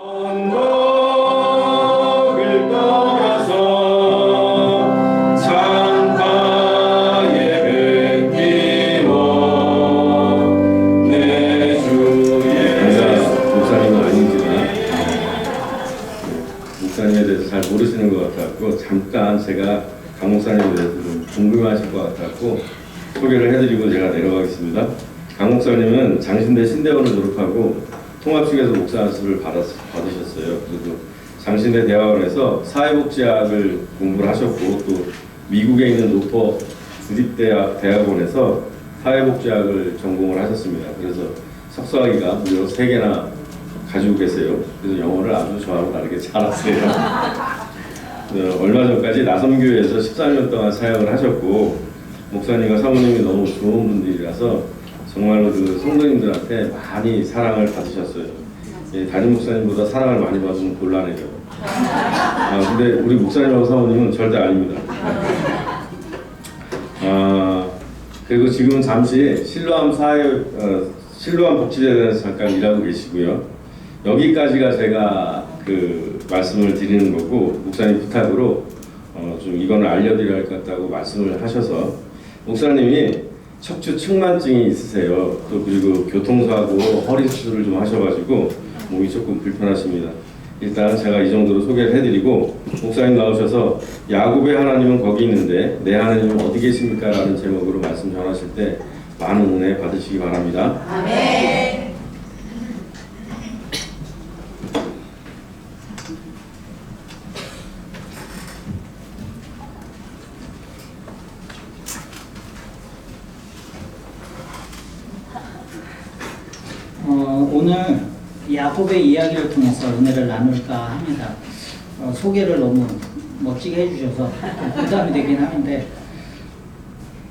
언덕을 떠나서 창가에 뵙기워 내 주의 목사님은 아니지만 목사님에 대해서 잘 모르시는 것 같았고 잠깐 제가 강 목사님에 대해서 좀 궁금하실 것 같았고 소개를 해드리고 제가 내려가겠습니다. 강 목사님은 장신대 신대원을 졸업하고 통합식에서 목사 안수를 받으셨어요. 그리고 장신대 대학원에서 사회복지학을 공부를 하셨고 또 미국에 있는 노퍼 주립대학원에서 사회복지학을 전공을 하셨습니다. 그래서 석사학위가 무려 3개나 가지고 계세요. 그래서 영어를 아주 저하고 다르게 잘하세요. 얼마 전까지 나섬교회에서 14년 동안 사역을 하셨고 목사님과 사모님이 너무 좋은 분들이라서 정말로 그 성도님들한테 많이 사랑을 받으셨어요. 예, 담임 목사님보다 사랑을 많이 받으면 곤란해요. 근데 우리 목사님하고 사모님은 절대 아닙니다. 그리고 지금은 잠시 실로암 복지재단에서 잠깐 일하고 계시고요. 여기까지가 제가 그 말씀을 드리는 거고 목사님 부탁으로 좀 이거는 알려드려야 할 것 같다고 말씀을 하셔서 목사님이 척추 측만증이 있으세요. 또 그리고 교통사고 허리 수술을 좀 하셔가지고 몸이 조금 불편하십니다. 일단 제가 이 정도로 소개를 해드리고 목사님 나오셔서 야곱의 하나님은 거기 있는데 내 하나님은 어디 계십니까? 라는 제목으로 말씀 전하실 때 많은 은혜 받으시기 바랍니다. 아멘. 오늘 야곱의 이야기를 통해서 은혜를 나눌까 합니다. 소개를 너무 멋지게 해주셔서 부담이 되긴 하는데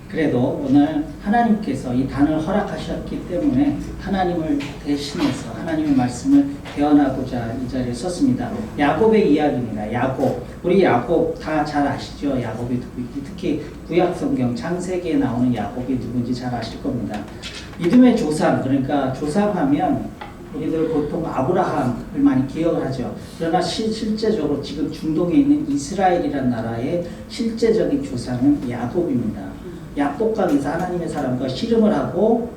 그래도 오늘 하나님께서 이 단을 허락하셨기 때문에 하나님을 대신해서 하나님의 말씀을 대언하고자 이 자리에 썼습니다. 야곱의 이야기입니다. 야곱, 우리 야곱 다 잘 아시죠? 야곱이 누구인지, 특히 구약성경 창세기에 나오는 야곱이 누군지 잘 아실 겁니다. 믿음의 조상, 그러니까 조상하면 우리들 보통 아브라함을 많이 기억을 하죠. 그러나 실제적으로 지금 중동에 있는 이스라엘이라는 나라의 실제적인 조상은 야곱입니다. 야곱과 인사 하나님의 사람과 씨름을 하고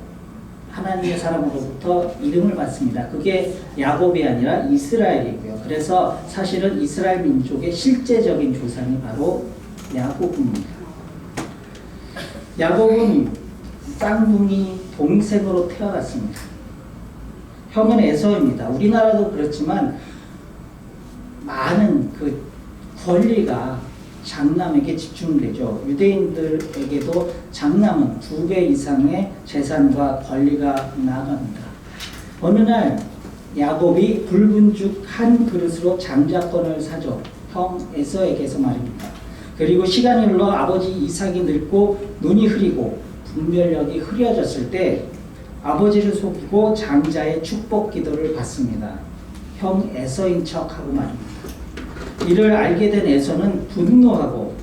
하나님의 사람으로부터 이름을 받습니다. 그게 야곱이 아니라 이스라엘이고요. 그래서 사실은 이스라엘 민족의 실제적인 조상이 바로 야곱입니다. 야곱은 쌍둥이 동생으로 태어났습니다. 형은 에서입니다. 우리나라도 그렇지만 많은 그 권리가 장남에게 집중되죠. 유대인들에게도 장남은 2배 이상의 재산과 권리가 나갑니다. 어느 날 야곱이 붉은 죽 한 그릇으로 장자권을 사죠. 형 에서에게서 말입니다. 그리고 시간이 흘러 아버지 이삭이 늙고 눈이 흐리고 분별력이 흐려졌을 때 아버지를 속이고 장자의 축복 기도를 받습니다. 형 에서인 척하고 말입니다. 이를 알게 된 에서는 분노하고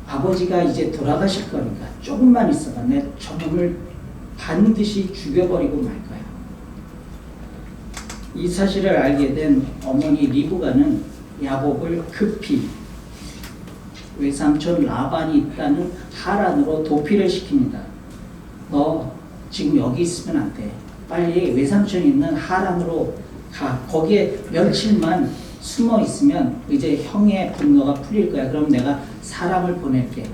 아버지가 이제 돌아가실 거니까 조금만 있어봐. 내 저놈을 반드시 죽여버리고 말 거야. 이 사실을 알게 된 어머니 리브가는 야곱을 급히 외삼촌 라반이 있다는 하란으로 도피를 시킵니다. 너 지금 여기 있으면 안 돼. 빨리 외삼촌이 있는 하란으로 가. 거기에 며칠만 숨어 있으면 이제 형의 분노가 풀릴 거야. 그럼 내가 사람을 보낼게.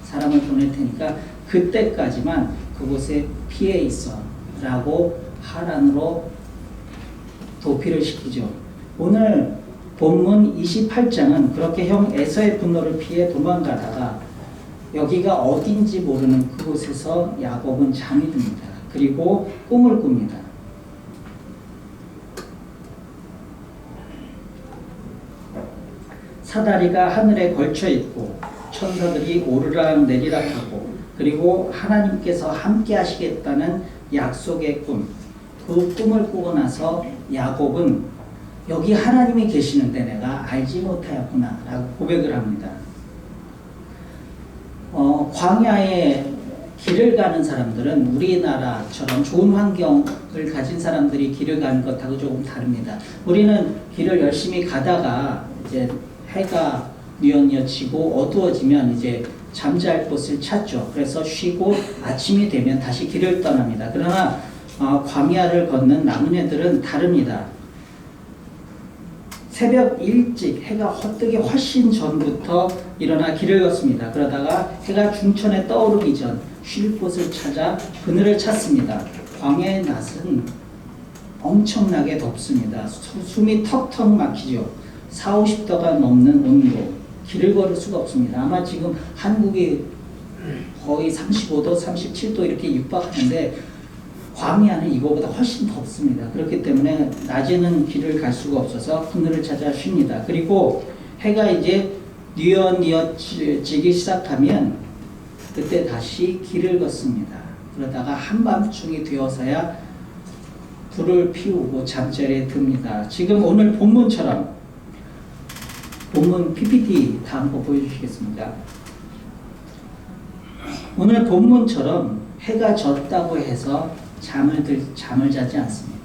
사람을 보낼 테니까 그때까지만 그곳에 피해 있어. 라고 하란으로 도피를 시키죠. 오늘 본문 28장은 그렇게 형 에서의 분노를 피해 도망가다가 여기가 어딘지 모르는 그곳에서 야곱은 잠이 듭니다. 그리고 꿈을 꿉니다. 사다리가 하늘에 걸쳐 있고 천사들이 오르락 내리락 하고 그리고 하나님께서 함께 하시겠다는 약속의 꿈. 그 꿈을 꾸고 나서 야곱은 여기 하나님이 계시는데 내가 알지 못하였구나 라고 고백을 합니다. 광야에 길을 가는 사람들은 우리나라처럼 좋은 환경을 가진 사람들이 길을 가는 것하고 조금 다릅니다. 우리는 길을 열심히 가다가 이제 해가 뉘엿뉘엿지고 어두워지면 이제 잠잘 곳을 찾죠. 그래서 쉬고 아침이 되면 다시 길을 떠납니다. 그러나 광야를 걷는 나무녀들은 다릅니다. 새벽 일찍 해가 헛뜨기 훨씬 전부터 일어나 길을 걷습니다. 그러다가 해가 중천에 떠오르기 전 쉴 곳을 찾아 그늘을 찾습니다. 광야의 낮은 엄청나게 덥습니다. 숨이 턱턱 막히죠. 40, 50도가 넘는 온도. 길을 걸을 수가 없습니다. 아마 지금 한국이 거의 35도, 37도 이렇게 육박하는데 광야는 이거보다 훨씬 덥습니다. 그렇기 때문에 낮에는 길을 갈 수가 없어서 그늘을 찾아 쉽니다. 그리고 해가 이제 뉘엿뉘엿지기 시작하면 그때 다시 길을 걷습니다. 그러다가 한밤중이 되어서야 불을 피우고 잠자리에 듭니다. 지금 오늘 본문처럼 본문 PPT 다음 거 보여주시겠습니까? 오늘 본문처럼 해가 졌다고 해서 잠을 자지 않습니다.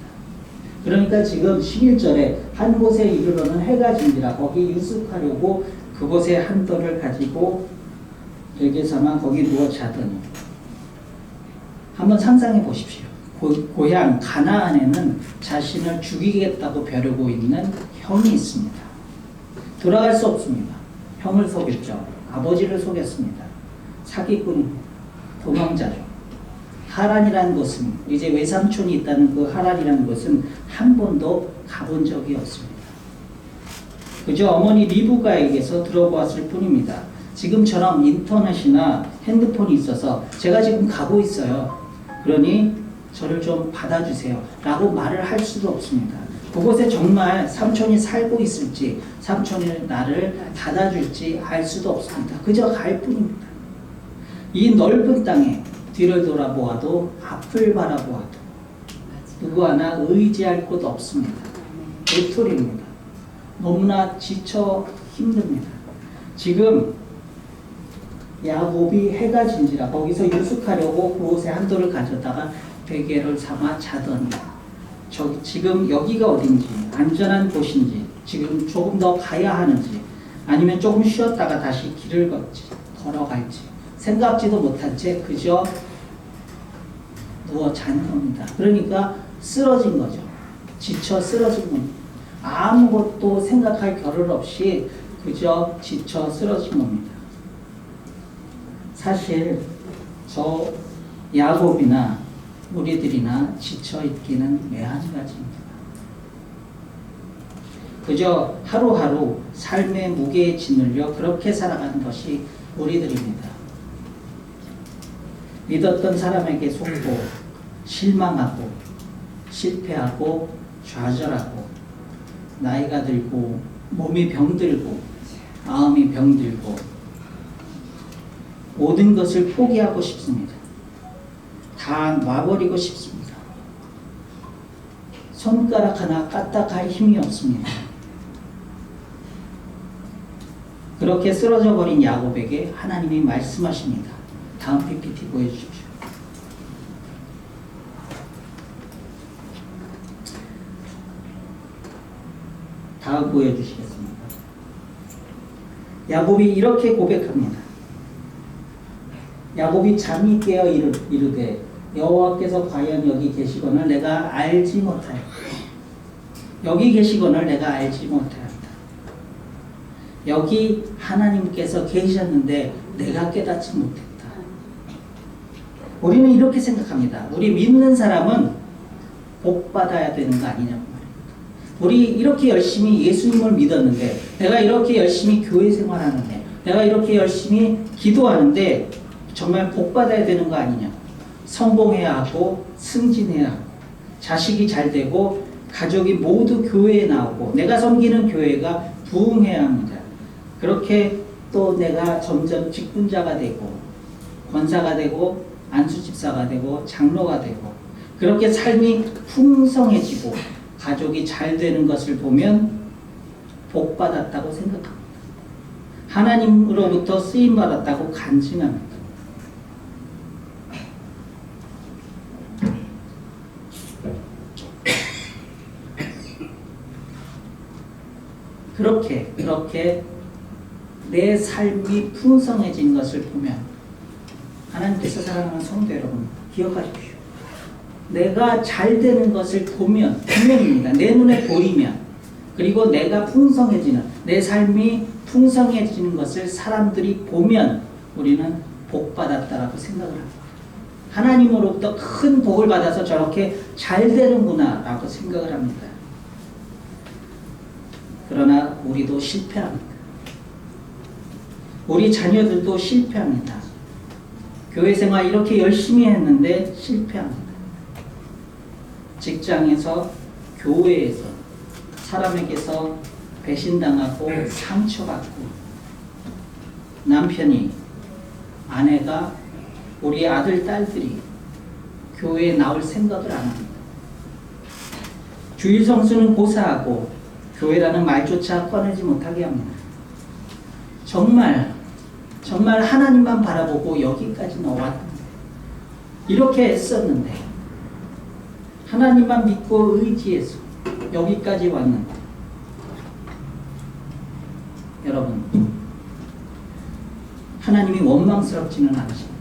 그러니까 지금 11절에 한 곳에 이르러는 해가 진지라 거기 유숙하려고 그곳에 한 돌을 가지고 들게 삼아 거기 누워 자더니 한번 상상해 보십시오. 고향 가나안에는 자신을 죽이겠다고 벼르고 있는 형이 있습니다. 돌아갈 수 없습니다. 형을 속였죠. 아버지를 속였습니다. 사기꾼입니다. 도망자죠. 하란이라는 곳은 이제 외삼촌이 있다는 그 하란이라는 곳은 한 번도 가본 적이 없습니다. 그저 어머니 리브가에게서 들어보았을 뿐입니다. 지금처럼 인터넷이나 핸드폰이 있어서 제가 지금 가고 있어요. 그러니 저를 좀 받아주세요. 라고 말을 할 수도 없습니다. 그곳에 정말 삼촌이 살고 있을지 삼촌이 나를 받아줄지 알 수도 없습니다. 그저 갈 뿐입니다. 이 넓은 땅에 뒤를 돌아보아도 앞을 바라보아도 누구 하나 의지할 곳 없습니다. 외톨이입니다. 너무나 지쳐 힘듭니다. 지금 야곱이 해가 진지라 거기서 유숙하려고 그곳에 한 돌을 가져다가 베개를 삼아 자더니 지금 여기가 어딘지 안전한 곳인지 지금 조금 더 가야 하는지 아니면 조금 쉬었다가 다시 길을 걸어갈지 생각지도 못한 채 그저 누워 자는 겁니다. 그러니까 쓰러진 거죠. 지쳐 쓰러진 겁니다. 아무것도 생각할 겨를 없이 그저 지쳐 쓰러진 겁니다. 사실 저 야곱이나 우리들이나 지쳐 있기는 매한가지입니다. 그저 하루하루 삶의 무게에 짓눌려 그렇게 살아가는 것이 우리들입니다. 믿었던 사람에게 속고 실망하고 실패하고 좌절하고 나이가 들고 몸이 병들고 마음이 병들고 모든 것을 포기하고 싶습니다. 다 놔버리고 싶습니다. 손가락 하나 까딱할 힘이 없습니다. 그렇게 쓰러져 버린 야곱에게 하나님이 말씀하십니다. 다음 PPT 보여주십시오. 다음 보여주시겠습니까? 야곱이 이렇게 고백합니다. 야곱이 잠이 깨어 이르되 여호와께서 과연 여기 계시거늘 내가 알지 못하였다. 여기 계시거늘 내가 알지 못하였다. 여기 하나님께서 계셨는데 내가 깨닫지 못했다. 우리는 이렇게 생각합니다. 우리 믿는 사람은 복 받아야 되는 거 아니냐고 말입니다. 우리 이렇게 열심히 예수님을 믿었는데 내가 이렇게 열심히 교회 생활하는데 내가 이렇게 열심히 기도하는데 정말 복 받아야 되는 거 아니냐. 성공해야 하고 승진해야 하고 자식이 잘 되고 가족이 모두 교회에 나오고 내가 섬기는 교회가 부흥해야 합니다. 그렇게 또 내가 점점 직분자가 되고 권사가 되고 안수집사가 되고 장로가 되고 그렇게 삶이 풍성해지고 가족이 잘 되는 것을 보면 복 받았다고 생각합니다. 하나님으로부터 쓰임 받았다고 간증합니다. 그렇게 내 삶이 풍성해진 것을 보면 하나님께서 사랑하는 성도 여러분 기억하십시오. 내가 잘 되는 것을 보면 분명입니다. 내 눈에 보이면 그리고 내가 풍성해지는 내 삶이 풍성해지는 것을 사람들이 보면 우리는 복 받았다라고 생각을 합니다. 하나님으로부터 큰 복을 받아서 저렇게 잘 되는구나 라고 생각을 합니다. 그러나 우리도 실패합니다. 우리 자녀들도 실패합니다. 교회 생활 이렇게 열심히 했는데 실패합니다. 직장에서, 교회에서, 사람에게서 배신당하고 상처받고 남편이, 아내가, 우리 아들, 딸들이 교회에 나올 생각을 안 합니다. 주일 성수는 고사하고 교회라는 말조차 꺼내지 못하게 합니다. 정말 하나님만 바라보고 여기까지 왔는데 이렇게 애썼는데 하나님만 믿고 의지해서 여기까지 왔는데 여러분 하나님이 원망스럽지는 않으십니다.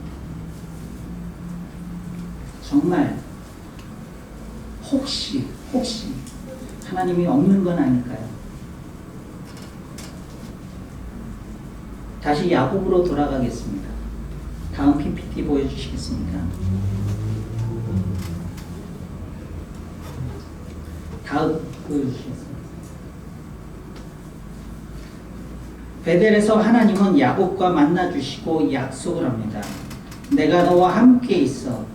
정말 혹시 하나님이 없는 건 아닐까요? 다시 야곱으로 돌아가겠습니다. 다음 PPT 보여주시겠습니까? 다음 보여주시겠습니까? 베델에서 하나님은 야곱과 만나주시고 약속을 합니다. 내가 너와 함께 있어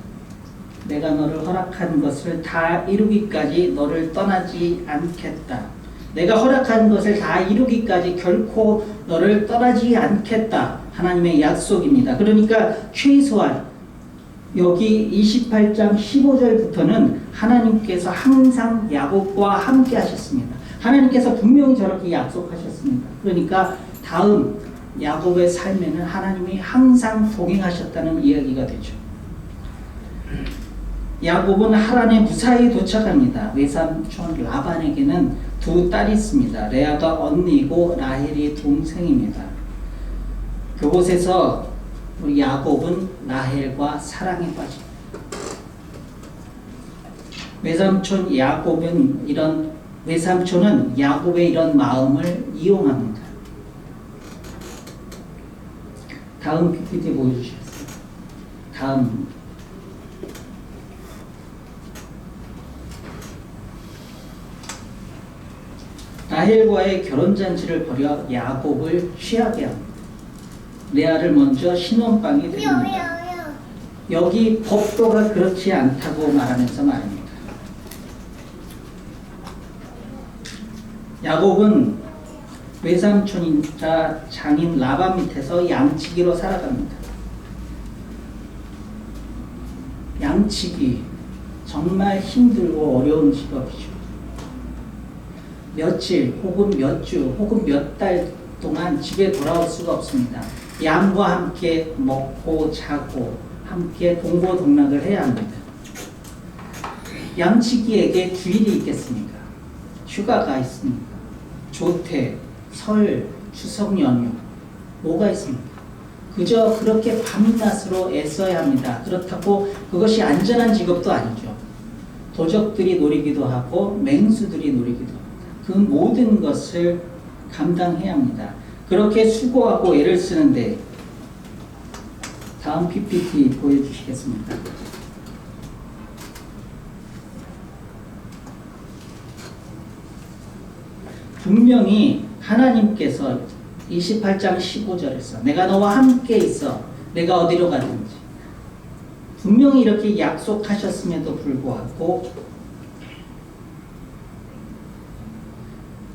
내가 너를 허락한 것을 다 이루기까지 너를 떠나지 않겠다. 내가 허락한 것을 다 이루기까지 결코 너를 떠나지 않겠다. 하나님의 약속입니다. 그러니까 최소한 여기 28장 15절부터는 하나님께서 항상 야곱과 함께 하셨습니다. 하나님께서 분명히 저렇게 약속하셨습니다. 그러니까 다음 야곱의 삶에는 하나님이 항상 동행하셨다는 이야기가 되죠. 야곱은 하란에 무사히 도착합니다. 외삼촌 라반에게는 두 딸이 있습니다. 레아가 언니고 라헬이 동생입니다. 그곳에서 우리 야곱은 라헬과 사랑에 빠집니다. 외삼촌은 야곱의 이런 마음을 이용합니다. 다음 PPT 보여주시겠어요? 다음 라헬과의 결혼잔치를 벌여 야곱을 취하게 합니다. 레아를 먼저 신혼방에 드립니다. 여기 법도가 그렇지 않다고 말하면서 말합니다. 야곱은 외삼촌이자 장인 라반 밑에서 양치기로 살아갑니다. 양치기 정말 힘들고 어려운 직업이죠. 며칠 혹은 몇 주 혹은 몇 달 동안 집에 돌아올 수가 없습니다. 양과 함께 먹고 자고 함께 동고동락을 해야 합니다. 양치기에게 주일이 있겠습니까? 휴가가 있습니까? 조퇴, 설, 추석 연휴 뭐가 있습니까? 그저 그렇게 밤낮으로 애써야 합니다. 그렇다고 그것이 안전한 직업도 아니죠. 도적들이 노리기도 하고 맹수들이 노리기도 합니다. 그 모든 것을 감당해야 합니다. 그렇게 수고하고 애를 쓰는데 다음 PPT 보여주시겠습니까? 분명히 하나님께서 28장 15절에서 내가 너와 함께 있어 내가 어디로 가든지 분명히 이렇게 약속하셨음에도 불구하고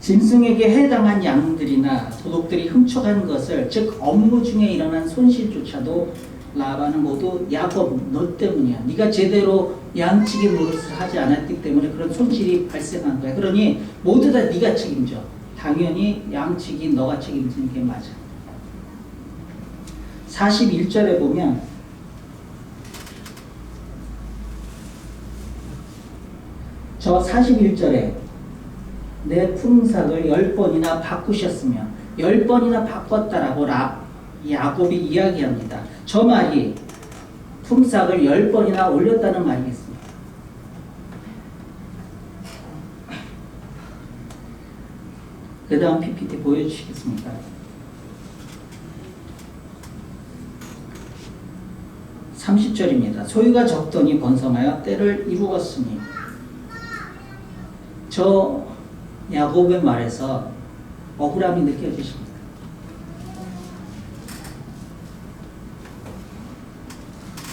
짐승에게 해당한 양들이나 도둑들이 훔쳐간 것을 즉 업무 중에 일어난 손실조차도 라반은 모두 야곱 너 때문이야. 네가 제대로 양치기 노릇을 하지 않았기 때문에 그런 손실이 발생한 거야. 그러니 모두 다 네가 책임져. 당연히 양치기 너가 책임지는 게 맞아. 41절에 보면 저 41절에 내 품삯을 10번이나 바꾸셨으며 10번이나 바꿨다라고 야곱이 이야기합니다. 저 말이 품삯을 10번이나 올렸다는 말이겠습니다. 그 다음 PPT 보여주시겠습니까? 30절입니다. 소유가 적더니 번성하여 때를 이루었으니. 저 야곱의 말에서 억울함이 느껴지십니까?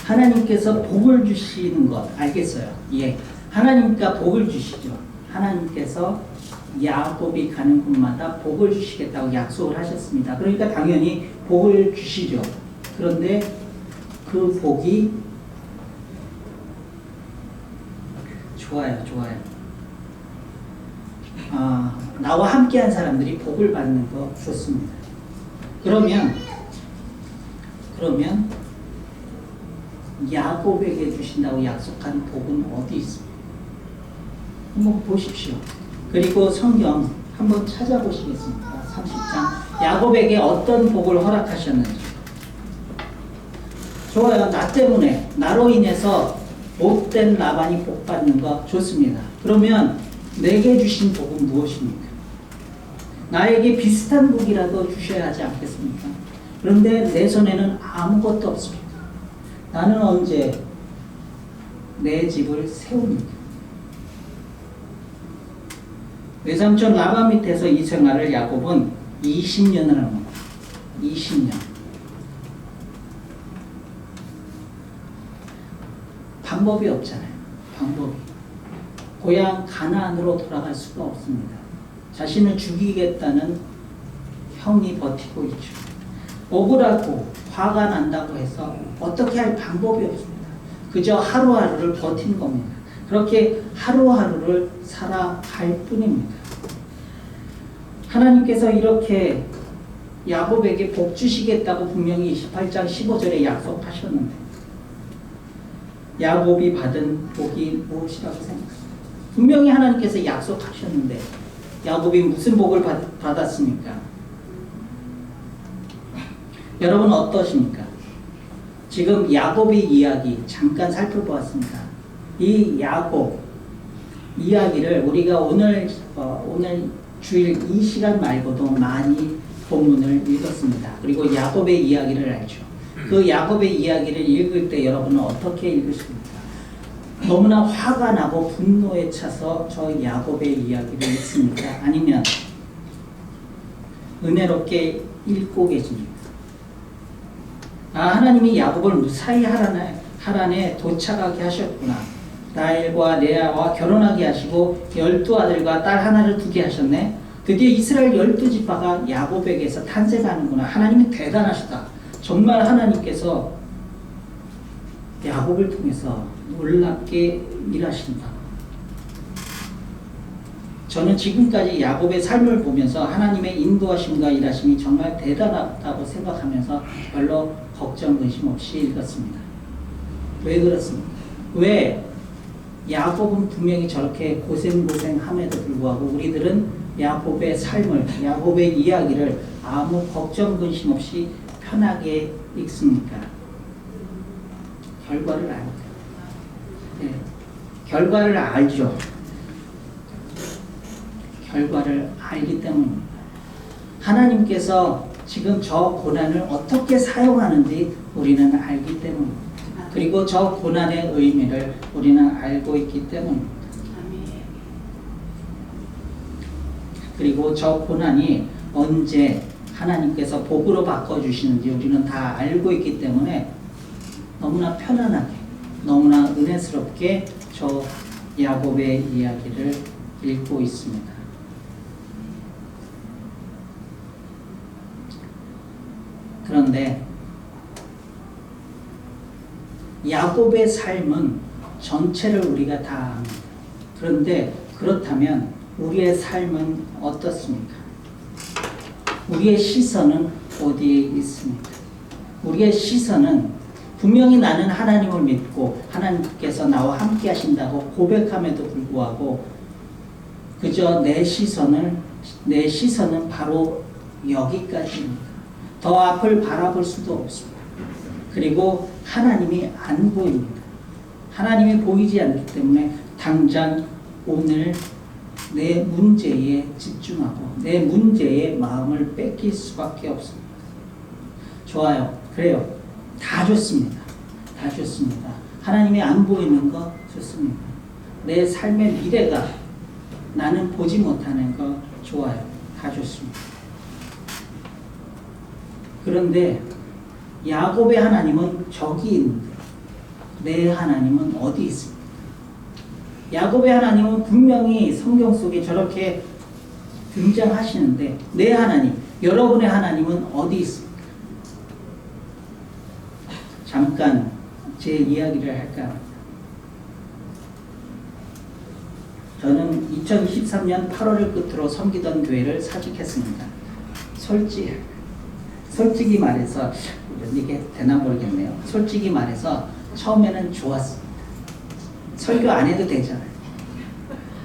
하나님께서 복을 주시는 것 알겠어요. 예, 하나님과 복을 주시죠. 하나님께서 야곱이 가는 곳마다 복을 주시겠다고 약속을 하셨습니다. 그러니까 당연히 복을 주시죠. 그런데 그 복이 좋아요. 나와 함께한 사람들이 복을 받는 거 좋습니다. 그러면 야곱에게 주신다고 약속한 복은 어디 있습니까? 한번 보십시오. 그리고 성경 한번 찾아보시겠습니까? 30장 야곱에게 어떤 복을 허락하셨는지. 좋아요. 나 때문에 나로 인해서 못된 라반이 복 받는 거 좋습니다. 그러면 내게 주신 복은 무엇입니까? 나에게 비슷한 복이라도 주셔야 하지 않겠습니까? 그런데 내 손에는 아무것도 없습니다. 나는 언제 내 집을 세웁니까? 외삼촌 라반 밑에서 이 생활을 야곱은 20년을 합니다. 20년. 방법이 없잖아요. 방법이. 고향 가나안으로 돌아갈 수가 없습니다. 자신을 죽이겠다는 형이 버티고 있죠. 억울하고 화가 난다고 해서 어떻게 할 방법이 없습니다. 그저 하루하루를 버티는 겁니다. 그렇게 하루하루를 살아갈 뿐입니다. 하나님께서 이렇게 야곱에게 복 주시겠다고 분명히 28장 15절에 약속하셨는데 야곱이 받은 복이 무엇이라고 생각합니까? 분명히 하나님께서 약속하셨는데 야곱이 무슨 복을 받았습니까? 여러분 어떠십니까? 지금 야곱의 이야기 잠깐 살펴보았습니다. 이 야곱 이야기를 우리가 오늘 주일 이 시간 말고도 많이 본문을 읽었습니다. 그리고 야곱의 이야기를 알죠. 그 야곱의 이야기를 읽을 때 여러분은 어떻게 읽으십니까? 너무나 화가 나고 분노에 차서 저 야곱의 이야기를 읽습니까? 아니면 은혜롭게 읽고 계십니까? 하나님이 야곱을 무사히 하란에 도착하게 하셨구나. 라헬과 레아와 결혼하게 하시고 12아들과 딸 하나를 두게 하셨네. 드디어 이스라엘 12지파가 야곱에게서 탄생하는구나. 하나님이 대단하시다. 정말 하나님께서 야곱을 통해서 놀랍게 일하신다. 저는 지금까지 야곱의 삶을 보면서 하나님의 인도하심과 일하심이 정말 대단하다고 생각하면서 별로 걱정 근심 없이 읽었습니다. 왜 그렇습니까? 왜 야곱은 분명히 저렇게 고생함에도 불구하고 우리들은 야곱의 삶을, 야곱의 이야기를 아무 걱정 근심 없이 편하게 읽습니까? 결과를 압니다. 네. 결과를 알죠. 결과를 알기 때문입니다. 하나님께서 지금 저 고난을 어떻게 사용하는지 우리는 알기 때문입니다. 그리고 저 고난의 의미를 우리는 알고 있기 때문입니다. 그리고 저 고난이 언제 하나님께서 복으로 바꿔주시는지 우리는 다 알고 있기 때문에 너무나 편안하게, 너무나 은혜스럽게 저 야곱의 이야기를 읽고 있습니다. 그런데 야곱의 삶은 전체를 우리가 다 압니다. 그런데 그렇다면 우리의 삶은 어떻습니까? 우리의 시선은 어디에 있습니까? 우리의 시선은 분명히 나는 하나님을 믿고 하나님께서 나와 함께 하신다고 고백함에도 불구하고 그저 내 시선은 바로 여기까지입니다. 더 앞을 바라볼 수도 없습니다. 그리고 하나님이 안 보입니다. 하나님이 보이지 않기 때문에 당장 오늘 내 문제에 집중하고 내 문제에 마음을 뺏길 수밖에 없습니다. 좋아요. 그래요. 다 좋습니다. 다 좋습니다. 하나님이 안 보이는 거 좋습니다. 내 삶의 미래가 나는 보지 못하는 거 좋아요. 다 좋습니다. 그런데 야곱의 하나님은 저기 있는데 내 하나님은 어디 있습니까? 야곱의 하나님은 분명히 성경 속에 저렇게 등장하시는데 내 하나님, 여러분의 하나님은 어디 있습니까? 잠깐 제 이야기를 할까 합니다. 저는 2013년 8월을 끝으로 섬기던 교회를 사직했습니다. 솔직히 말해서 이게 되나 모르겠네요. 솔직히 말해서 처음에는 좋았습니다. 설교 안 해도 되잖아요.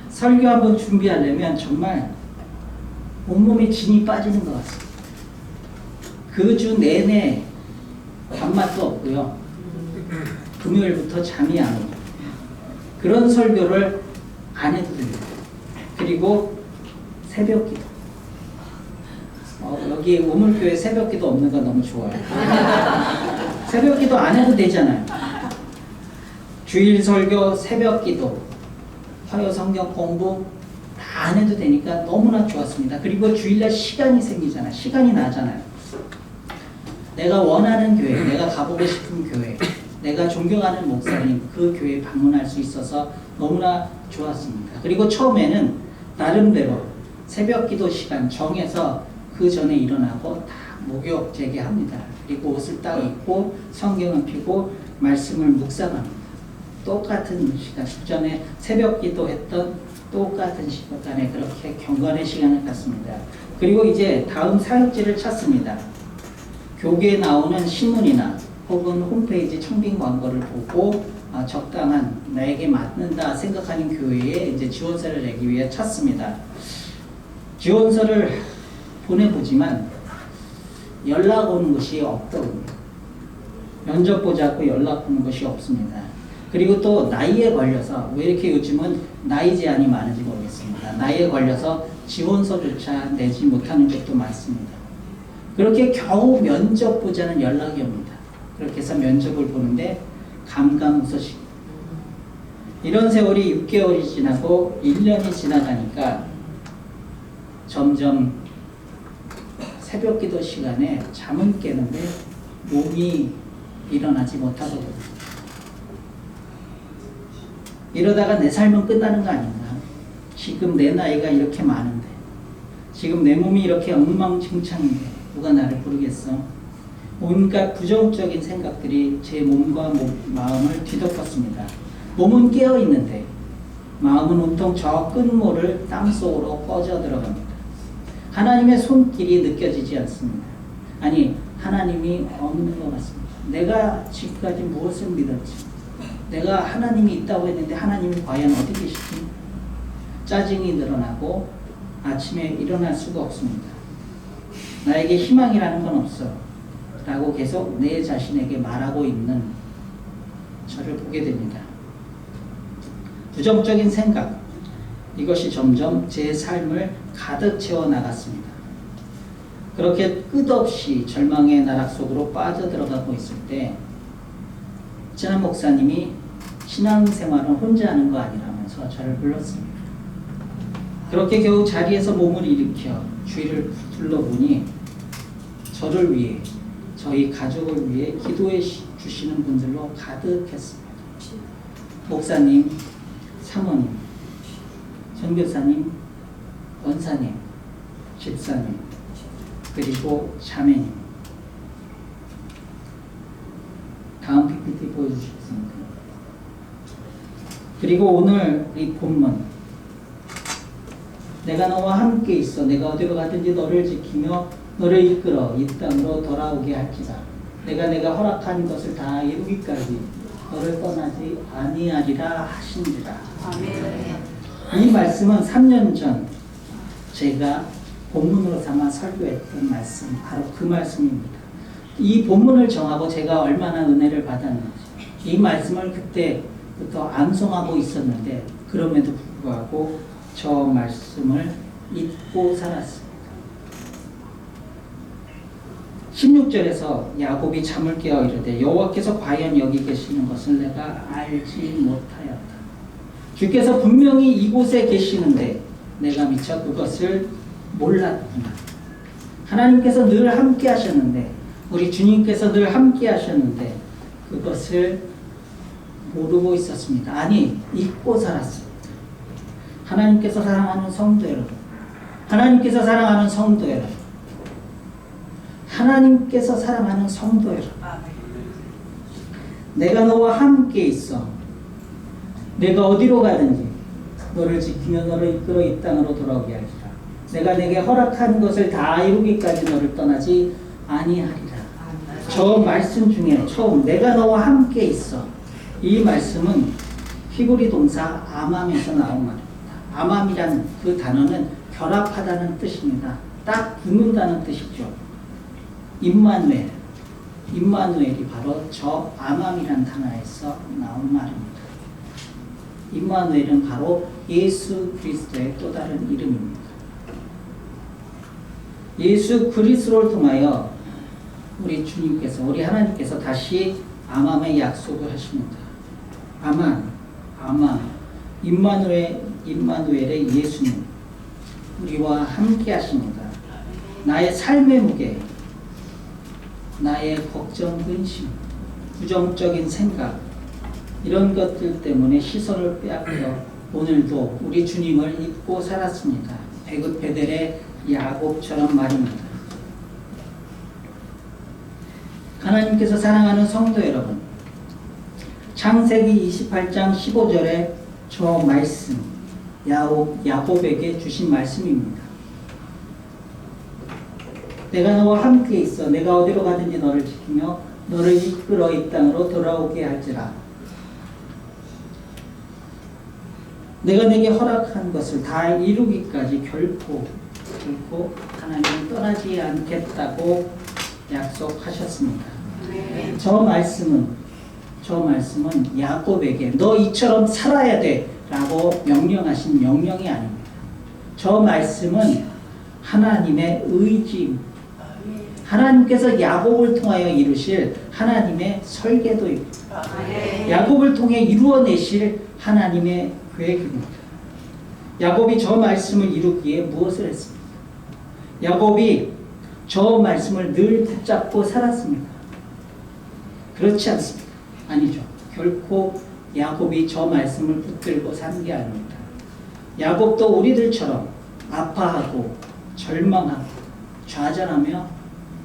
설교 한번 준비하려면 정말 온몸에 진이 빠지는 것 같습니다. 그 주 내내 밥맛도 없고요. 금요일부터 잠이 안 오고 그런 설교를 안 해도 됩니다. 그리고 새벽기도. 여기 우물교회 새벽기도 없는 거 너무 좋아요. 새벽기도 안 해도 되잖아요. 주일 설교, 새벽기도, 화요 성경 공부 다 안 해도 되니까 너무나 좋았습니다. 그리고 주일날 시간이 생기잖아요. 시간이 나잖아요. 내가 원하는 교회, 내가 가보고 싶은 교회, 내가 존경하는 목사님, 그 교회에 방문할 수 있어서 너무나 좋았습니다. 그리고 처음에는 나름대로 새벽기도 시간 정해서 그 전에 일어나고 다 목욕 재개합니다. 그리고 옷을 딱 입고 성경을 펴고 말씀을 묵상합니다. 똑같은 시간, 전에 새벽기도 했던 똑같은 시간에 그렇게 경건의 시간을 갖습니다. 그리고 이제 다음 사역지를 찾습니다. 교계에 나오는 신문이나 혹은 홈페이지 청빙 광고를 보고 적당한 나에게 맞는다 생각하는 교회에 이제 지원서를 내기 위해 찾습니다. 지원서를 보내보지만 연락 오는 것이 없더군요. 면접 보자고 연락 오는 것이 없습니다. 그리고 또 나이에 걸려서 왜 이렇게 요즘은 나이 제한이 많은지 모르겠습니다. 나이에 걸려서 지원서조차 내지 못하는 것도 많습니다. 그렇게 겨우 면접 보자는 연락이 옵니다. 그렇게 해서 면접을 보는데 감감무소식. 이런 세월이 6개월이 지나고 1년이 지나가니까 점점 새벽기도 시간에 잠은 깨는데 몸이 일어나지 못하더군요. 이러다가 내 삶은 끝나는 거 아닌가? 지금 내 나이가 이렇게 많은데, 지금 내 몸이 이렇게 엉망진창인데 누가 나를 부르겠어? 온갖 부정적인 생각들이 제 몸과 마음을 뒤덮었습니다. 몸은 깨어있는데 마음은 온통 저 끝모를 땅속으로 꺼져 들어갑니다. 하나님의 손길이 느껴지지 않습니다. 아니, 하나님이 없는 것 같습니다. 내가 지금까지 무엇을 믿었지? 내가 하나님이 있다고 했는데 하나님이 과연 어디 계시지? 짜증이 늘어나고 아침에 일어날 수가 없습니다. 나에게 희망이라는 건 없어 라고 계속 내 자신에게 말하고 있는 저를 보게 됩니다. 부정적인 생각, 이것이 점점 제 삶을 가득 채워 나갔습니다. 그렇게 끝없이 절망의 나락 속으로 빠져들어가고 있을 때 지난 목사님이 신앙생활은 혼자 하는 거 아니라면서 저를 불렀습니다. 그렇게 겨우 자리에서 몸을 일으켜 주위를 둘러보니 저를 위해, 저희 가족을 위해 기도해 주시는 분들로 가득했습니다. 목사님, 사모님, 전교사님, 원사님, 집사님, 그리고 자매님. 다음 PPT 보여주시겠습니까? 그리고 오늘 이 본문, 내가 너와 함께 있어 내가 어디로 가든지 너를 지키며 너를 이끌어 이 땅으로 돌아오게 할지라. 내가 허락한 것을 다 이루기까지 너를 떠나지 아니하리라 하신지라. 아멘. 이 말씀은 3년 전 제가 본문으로 삼아 설교했던 말씀, 바로 그 말씀입니다. 이 본문을 정하고 제가 얼마나 은혜를 받았는지, 이 말씀을 그때부터 암송하고 있었는데 그럼에도 불구하고 저 말씀을 잊고 살았습니다. 16절에서 야곱이 잠을 깨어 이르되 여호와께서 과연 여기 계시는 것을 내가 알지 못하였다. 주께서 분명히 이곳에 계시는데 내가 미처 그것을 몰랐구나. 하나님께서 늘 함께 하셨는데, 우리 주님께서 늘 함께 하셨는데 그것을 모르고 있었습니다. 아니, 잊고 살았습니다. 하나님께서 사랑하는 성도 여러분, 하나님께서 사랑하는 성도 여러분, 하나님께서 사랑하는 성도 여러분, 내가 너와 함께 있어. 내가 어디로 가든지 너를 지키며 너를 이끌어 이 땅으로 돌아오게 할지라. 내가 내게 허락한 것을 다 이루기까지 너를 떠나지 아니하리라. 저 말씀 중에 처음 내가 너와 함께 있어, 이 말씀은 히브리 동사 아맘에서 나온 말입니다. 아맘이라는 그 단어는 결합하다는 뜻입니다. 딱 붙는다는 뜻이죠. 임마누엘이 바로 저 아맘이라는 단어에서 나온 말입니다. 임마누엘은 바로 예수 그리스도의 또 다른 이름입니다. 예수 그리스도를 통하여 우리 주님께서, 우리 하나님께서 다시 아맘의 약속을 하십니다. 아만, 임마누엘의 예수님, 우리와 함께 하십니다. 나의 삶의 무게, 나의 걱정, 근심, 부정적인 생각, 이런 것들 때문에 시선을 빼앗겨 오늘도 우리 주님을 잊고 살았습니다. 베델의 야곱처럼 말입니다. 하나님께서 사랑하는 성도 여러분, 창세기 28장 15절에 저 말씀, 야곱에게 주신 말씀입니다. 내가 너와 함께 있어. 내가 어디로 가든지 너를 지키며 너를 이끌어 이 땅으로 돌아오게 할지라. 내가 내게 허락한 것을 다 이루기까지 결코 하나님은 떠나지 않겠다고 약속하셨습니다. 저 말씀은 야곱에게 너 이처럼 살아야 돼 라고 명령하신 명령이 아닙니다. 저 말씀은 하나님의 의지입니다. 하나님께서 야곱을 통하여 이루실 하나님의 설계도입니다. 야곱을 통해 이루어내실 하나님의 계획입니다. 야곱이 저 말씀을 이루기에 무엇을 했습니까? 야곱이 저 말씀을 늘 붙잡고 살았습니까? 그렇지 않습니다. 아니죠. 결코 야곱이 저 말씀을 붙들고 산 게 아닙니다. 야곱도 우리들처럼 아파하고 절망하고 좌절하며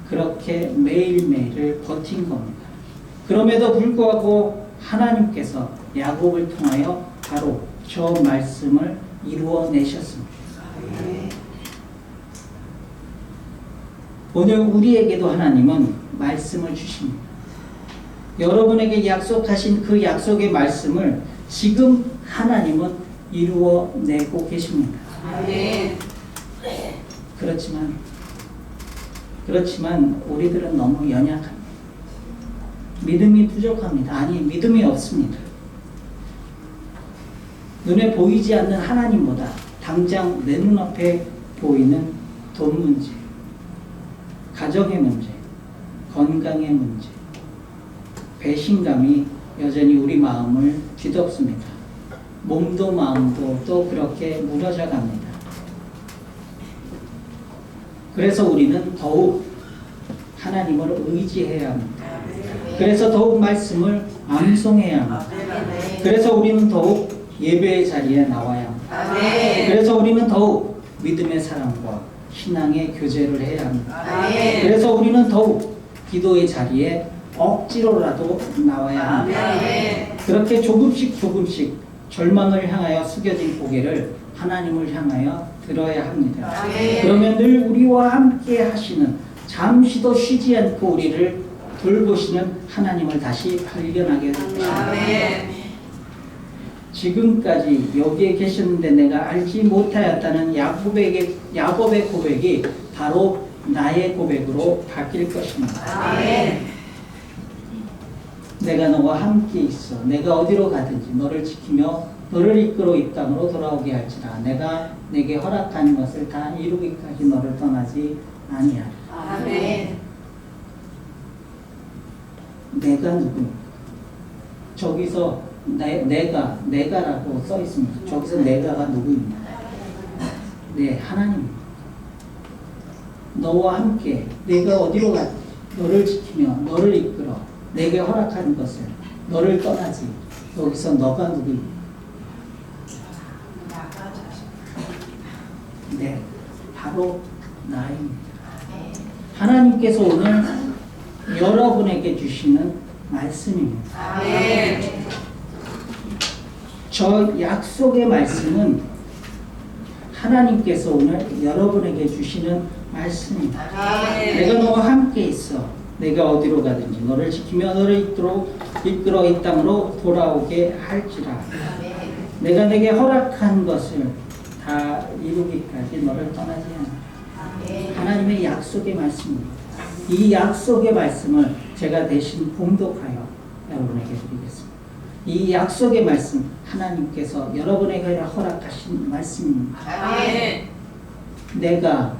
그렇게 매일매일을 버틴 겁니다. 그럼에도 불구하고 하나님께서 야곱을 통하여 바로 저 말씀을 이루어내셨습니다. 오늘 우리에게도 하나님은 말씀을 주십니다. 여러분에게 약속하신 그 약속의 말씀을 지금 하나님은 이루어내고 계십니다. 그렇지만 우리들은 너무 연약합니다. 믿음이 부족합니다. 아니, 믿음이 없습니다. 눈에 보이지 않는 하나님보다 당장 내 눈앞에 보이는 돈 문제, 가정의 문제, 건강의 문제, 배신감이 여전히 우리 마음을 뒤덮습니다. 몸도 마음도 또 그렇게 무너져 갑니다. 그래서 우리는 더욱 하나님을 의지해야 합니다. 그래서 더욱 말씀을 암송해야 합니다. 그래서 우리는 더욱 예배의 자리에 나와야 합니다. 그래서 우리는 더욱 믿음의 사랑과 신앙의 교제를 해야 합니다. 그래서 우리는 더욱 기도의 자리에 억지로라도 나와야 합니다. 그렇게 조금씩 절망을 향하여 숙여진 고개를 하나님을 향하여 들어야 합니다. 그러면 늘 우리와 함께 하시는, 잠시도 쉬지 않고 우리를 돌보시는 하나님을 다시 발견하게 됩니다. 지금까지 여기에 계셨는데 내가 알지 못하였다는 야곱의 고백이 바로 나의 고백으로 바뀔 것입니다. 내가 너와 함께 있어. 내가 어디로 가든지 너를 지키며 너를 이끌어 이 땅으로 돌아오게 할지라. 내가 내게 허락한 것을 다 이루기까지 너를 떠나지 아니하리라. 내가 누구입니까? 저기서 내가라고 써 있습니다. 저기서 내가가 누구입니까? 네, 하나님입니다. 너와 함께 내가 어디로 가든지 너를 지키며 너를 이끌어 내게 허락한 것을 너를 떠나지. 여기서 너가 누구입니까? 네, 바로 나입니다. 하나님께서 오늘 여러분에게 주시는 말씀입니다. 저 약속의 말씀은 하나님께서 오늘 여러분에게 주시는 말씀입니다. 내가 너와 함께 있어. 내가 어디로 가든지 너를 지키며 너를 이끌어 이 땅으로 돌아오게 할지라. 내가 내게 허락한 것을 다 이루기까지 너를 떠나지 않아. 하나님의 약속의 말씀입니다. 이 약속의 말씀을 제가 대신 봉독하여 여러분에게 드리겠습니다. 이 약속의 말씀 하나님께서 여러분에게 허락하신 말씀입니다. 내가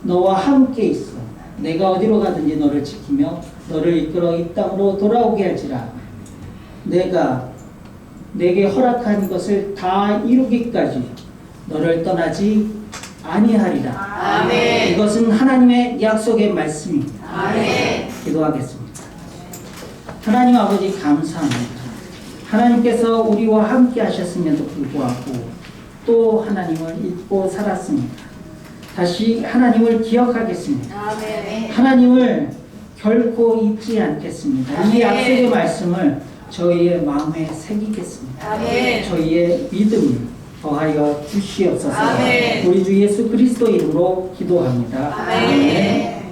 너와 함께 있어. 내가 어디로 가든지 너를 지키며 너를 이끌어 이 땅으로 돌아오게 할지라. 내가 내게 허락한 것을 다 이루기까지 너를 떠나지 아니하리라. 이것은 하나님의 약속의 말씀입니다. 기도하겠습니다. 하나님 아버지 감사합니다. 하나님께서 우리와 함께 하셨음에도 불구하고 또 하나님을 잊고 살았습니다. 다시 하나님을 기억하겠습니다. 하나님을 결코 잊지 않겠습니다. 이 약속의 말씀을 저희의 마음에 새기겠습니다. 저희의 믿음을 더하여 주시옵소서. 우리 주 예수 그리스도 이름으로 기도합니다. 아멘.